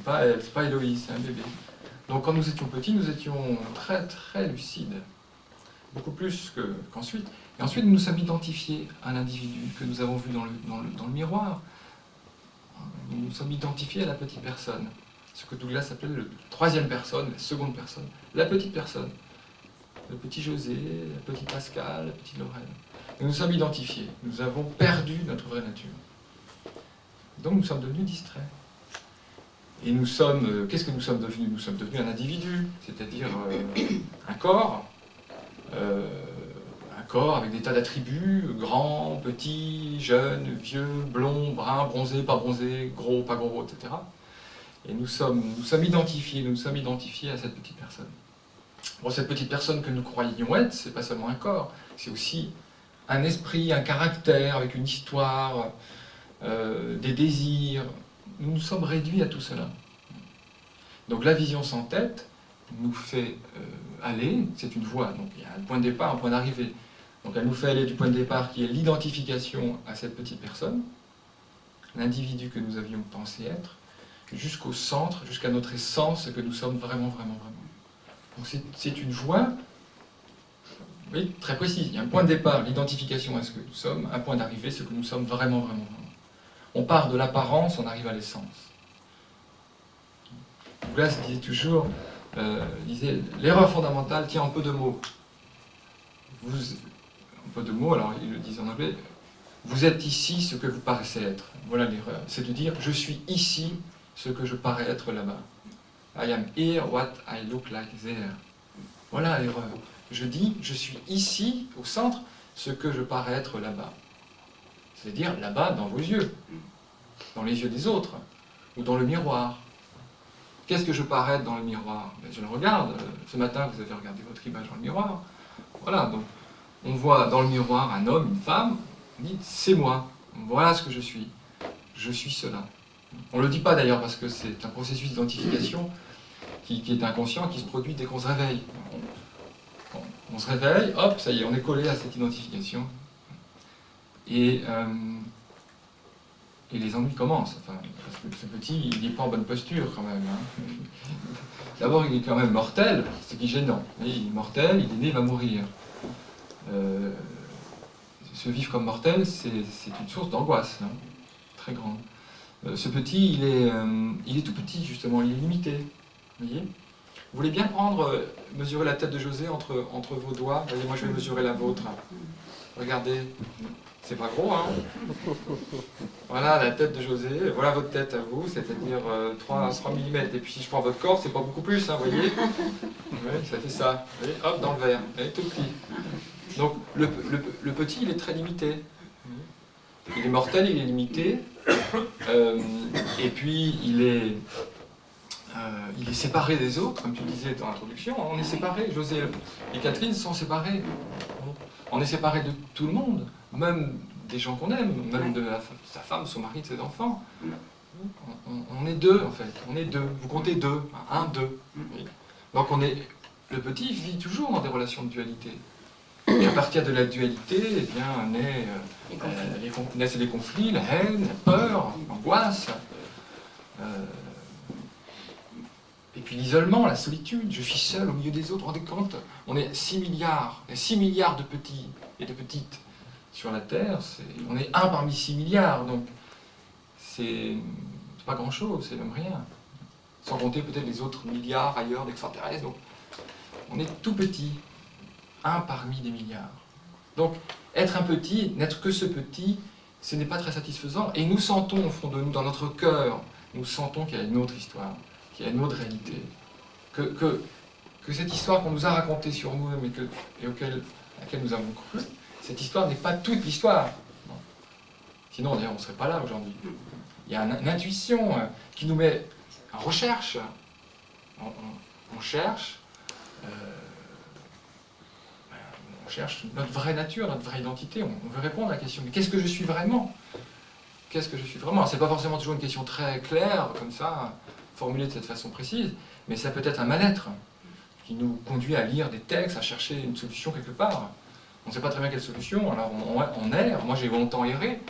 c'est pas Héloïse, c'est un bébé. Donc quand nous étions petits, nous étions très très lucides, beaucoup plus qu'ensuite. Et ensuite, nous nous sommes identifiés à l'individu que nous avons vu dans le miroir. Nous nous sommes identifiés à la petite personne, ce que Douglas appelle la troisième personne, la seconde personne, la petite personne. Le petit José, la petite Pascal, la petite Lorraine. Nous nous sommes identifiés, nous avons perdu notre vraie nature. Donc nous sommes devenus distraits. Et nous sommes, qu'est-ce que nous sommes devenus? Nous sommes devenus un individu, c'est-à-dire un corps avec des tas d'attributs, grand, petit, jeune, vieux, blond, brun, bronzé, pas bronzé, gros, pas gros, etc. Et nous sommes identifiés à cette petite personne. Bon, cette petite personne que nous croyions être, c'est pas seulement un corps, c'est aussi un esprit, un caractère, avec une histoire, des désirs. Nous nous sommes réduits à tout cela. Donc la vision sans tête nous fait aller, c'est une voie, donc il y a un point de départ, un point d'arrivée. Donc elle nous fait aller du point de départ qui est l'identification à cette petite personne, l'individu que nous avions pensé être, jusqu'au centre, jusqu'à notre essence, ce que nous sommes vraiment, vraiment, vraiment. Donc c'est une voie, oui, très précise. Il y a un point de départ, l'identification à ce que nous sommes, un point d'arrivée, ce que nous sommes vraiment, vraiment, vraiment. On part de l'apparence, on arrive à l'essence. Douglas disait toujours, l'erreur fondamentale tient en peu de mots. En peu de mots, alors il le disait en anglais, vous êtes ici ce que vous paraissez être. Voilà l'erreur. C'est de dire, je suis ici ce que je parais être là-bas. I am here what I look like there. Voilà l'erreur. Je dis, je suis ici, au centre, ce que je parais être là-bas. C'est-à-dire là-bas, dans vos yeux, dans les yeux des autres, ou dans le miroir. Qu'est-ce que je parais être dans le miroir? Ben, je le regarde. Ce matin, vous avez regardé votre image dans le miroir. Voilà, donc on voit dans le miroir un homme, une femme, on dit, c'est moi. Voilà ce que je suis. Je suis cela. On ne le dit pas d'ailleurs parce que c'est un processus d'identification qui est inconscient, qui se produit dès qu'on se réveille. On se réveille, hop, ça y est, on est collé à cette identification. Et les ennuis commencent. Enfin, parce que ce petit, il n'est pas en bonne posture quand même. Hein. D'abord, il est quand même mortel, ce qui est gênant. Il est mortel, il est né, il va mourir. Se vivre comme mortel, c'est une source d'angoisse, hein, très grande. Ce petit, il est tout petit, justement, il est limité. Vous voyez? Vous voulez bien mesurer la tête de José entre vos doigts? Voyez, moi je vais mesurer la vôtre. Regardez, c'est pas gros, hein? Voilà la tête de José, voilà votre tête à vous, c'est-à-dire 3 mm. Et puis si je prends votre corps, c'est pas beaucoup plus, hein, vous voyez? Ouais, ça fait ça. Vous voyez, hop, dans le verre, vous voyez, tout petit. Donc le petit, il est très limité. Il est mortel, il est limité. Et puis il est séparé des autres, comme tu disais dans l'introduction. On est séparés. José et Catherine sont séparés. On est séparés de tout le monde, même des gens qu'on aime, même de sa femme, son mari, de ses enfants. On est deux, en fait. On est deux. Vous comptez deux. Un, deux. Donc le petit vit toujours dans des relations de dualité. Et à partir de la dualité, eh bien, naissent les conflits, la haine, la peur, l'angoisse. Et puis l'isolement, la solitude, je suis seul au milieu des autres. Vous vous rendez compte? On est 6 milliards, il y a 6 milliards de petits et de petites sur la Terre. On est 1 parmi 6 milliards, donc c'est pas grand-chose, c'est même rien. Sans compter peut-être les autres milliards ailleurs d'extraterrestres. Donc on est tout petit, 1 parmi des milliards. Donc être un petit, n'être que ce petit, ce n'est pas très satisfaisant. Et nous sentons au fond de nous, dans notre cœur, nous sentons qu'il y a une autre histoire. Qu'il y a une autre réalité, que cette histoire qu'on nous a racontée sur nous-mêmes et à laquelle nous avons cru, cette histoire n'est pas toute l'histoire. Sinon, d'ailleurs, on ne serait pas là aujourd'hui. Il y a une intuition qui nous met en recherche. On cherche notre vraie nature, notre vraie identité. On veut répondre à la question, mais qu'est-ce que je suis vraiment? Qu'est-ce que je suis vraiment? Ce n'est pas forcément toujours une question très claire, comme ça, formulée de cette façon précise, mais ça peut être un mal-être qui nous conduit à lire des textes, à chercher une solution quelque part. On ne sait pas très bien quelle solution, alors on erre. Moi j'ai longtemps erré,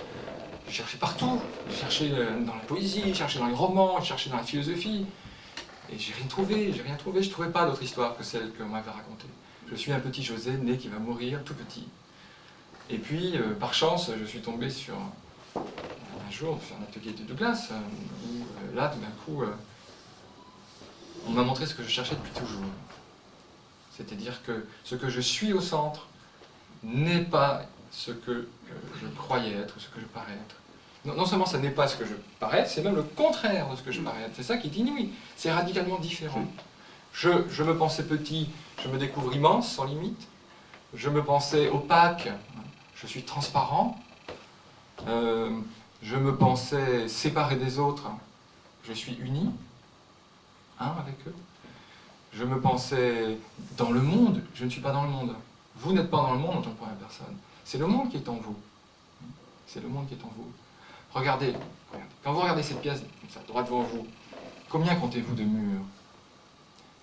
J'ai cherché partout. J'ai cherché dans la poésie, j'ai cherché dans les romans, j'ai cherché dans la philosophie. Et j'ai rien trouvé, je ne trouvais pas d'autre histoire que celle qu'on m'avait racontée. Je suis un petit José né qui va mourir tout petit. Et puis, par chance, je suis tombé sur un jour sur un atelier de Douglas, où là, tout d'un coup, on m'a montré ce que je cherchais depuis toujours. C'est-à-dire que ce que je suis au centre n'est pas ce que je croyais être, ce que je parais être. Non seulement ça n'est pas ce que je parais, c'est même le contraire de ce que je parais être. C'est ça qui est inouï. C'est radicalement différent. Je me pensais petit, je me découvre immense, sans limite. Je me pensais opaque, je suis transparent. Je me pensais séparé des autres, je suis uni, avec eux. Je me pensais dans le monde, je ne suis pas dans le monde. Vous n'êtes pas dans le monde en tant que première personne. C'est le monde qui est en vous. C'est le monde qui est en vous. Regardez, quand vous regardez cette pièce, comme ça, droit devant vous, combien comptez-vous de murs?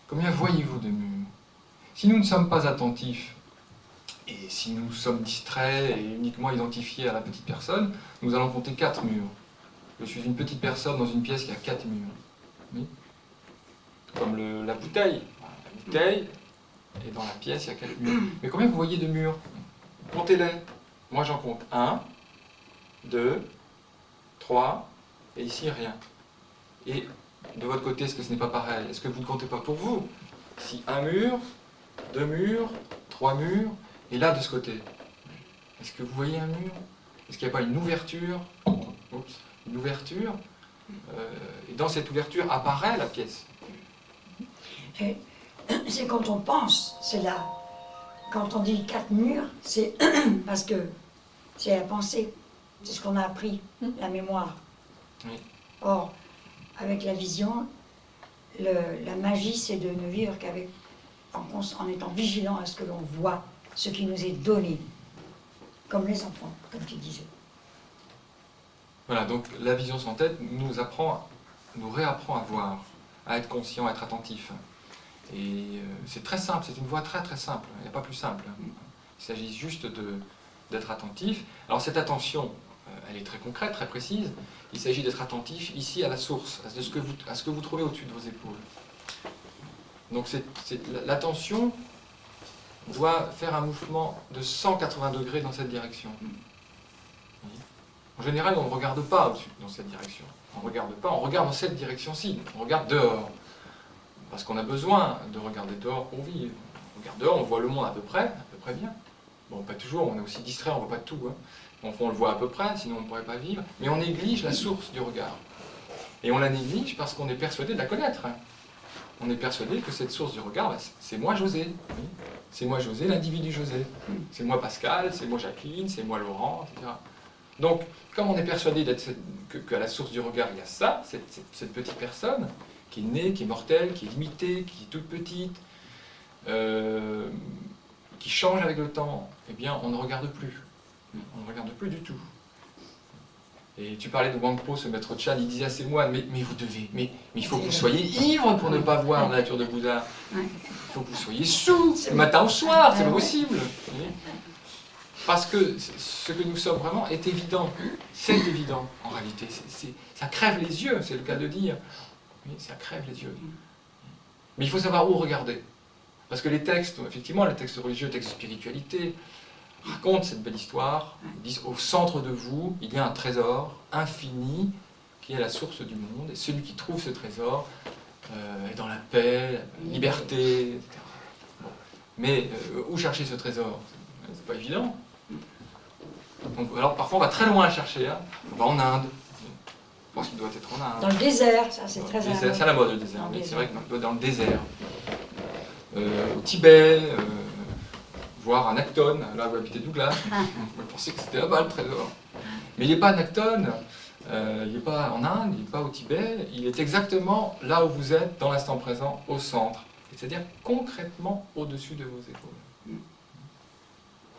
Combien voyez-vous de murs? Si nous ne sommes pas attentifs, et si nous sommes distraits et uniquement identifiés à la petite personne, nous allons compter 4 murs. Je suis une petite personne dans une pièce qui a 4 murs. Oui. Comme la bouteille. La bouteille, et dans la pièce, il y a 4 murs. Mais combien vous voyez de murs? Comptez-les. Moi, j'en compte 1, 2, 3, et ici, rien. Et de votre côté, est-ce que ce n'est pas pareil? Est-ce que vous ne comptez pas pour vous? Si 1 mur, 2 murs, 3 murs, et là, de ce côté, est-ce que vous voyez un mur? Est-ce qu'il n'y a pas une ouverture? Oups, une ouverture, et dans cette ouverture apparaît la pièce. C'est quand on pense, c'est là. Quand on dit 4 murs, c'est parce que c'est la pensée, c'est ce qu'on a appris, la mémoire. Oui. Or, avec la vision, la magie, c'est de ne vivre qu'avec, en étant vigilant à ce que l'on voit, ce qui nous est donné, comme les enfants, comme tu disais. Voilà, donc la vision sans tête nous réapprend à voir, à être conscient, à être attentif. Et c'est très simple, c'est une voie très très simple, il n'y a pas plus simple. Il s'agit juste d'être attentif. Alors cette attention, elle est très concrète, très précise. Il s'agit d'être attentif ici à la source, à ce que vous trouvez au-dessus de vos épaules. Donc l'attention doit faire un mouvement de 180 degrés dans cette direction. En général, on ne regarde pas au-dessus, dans cette direction. On ne regarde pas, on regarde dans cette direction-ci. On regarde dehors. Parce qu'on a besoin de regarder dehors pour vivre. On regarde dehors, on voit le monde à peu près bien. Bon, pas toujours, on est aussi distrait, on ne voit pas tout. Enfin, on le voit à peu près, sinon on ne pourrait pas vivre. Mais on néglige la source du regard. Et on la néglige parce qu'on est persuadé de la connaître. On est persuadé que cette source du regard, c'est moi José. Oui. C'est moi José, l'individu José. C'est moi Pascal, c'est moi Jacqueline, c'est moi Laurent, etc. Donc, comme on est persuadé qu'à la source du regard, il y a ça, cette petite personne, qui est née, qui est mortelle, qui est limitée, qui est toute petite, qui change avec le temps, eh bien, on ne regarde plus. On ne regarde plus du tout. Et tu parlais de Wangpo, ce maître Chan, il disait à ses moines, mais vous devez, mais il faut que vous soyez ivre pour ne pas voir la nature de Bouddha. Il faut que vous soyez sous, le matin au soir, c'est pas possible. Parce que ce que nous sommes vraiment est évident. C'est évident, en réalité. Ça crève les yeux, c'est le cas de dire. Oui, ça crève les yeux. Mais il faut savoir où regarder. Parce que les textes, effectivement, les textes religieux, les textes de spiritualité, racontent cette belle histoire. Ils disent, au centre de vous, il y a un trésor infini qui est la source du monde. Et celui qui trouve ce trésor est dans la paix, la liberté, etc. Bon. Mais où chercher ce trésor? C'est pas évident. Donc, alors parfois on va très loin à chercher, on va en Inde, je pense qu'il doit être en Inde. Dans le désert, ça c'est très important. C'est à la mode le désert, mais c'est vrai qu'on doit dans le désert. Au Tibet, voir un Acton, là où habitait Douglas, on pensait que c'était là-bas le trésor. Mais il n'est pas à Acton, il n'est pas en Inde, il n'est pas au Tibet, il est exactement là où vous êtes, dans l'instant présent, au centre. C'est-à-dire concrètement au-dessus de vos épaules.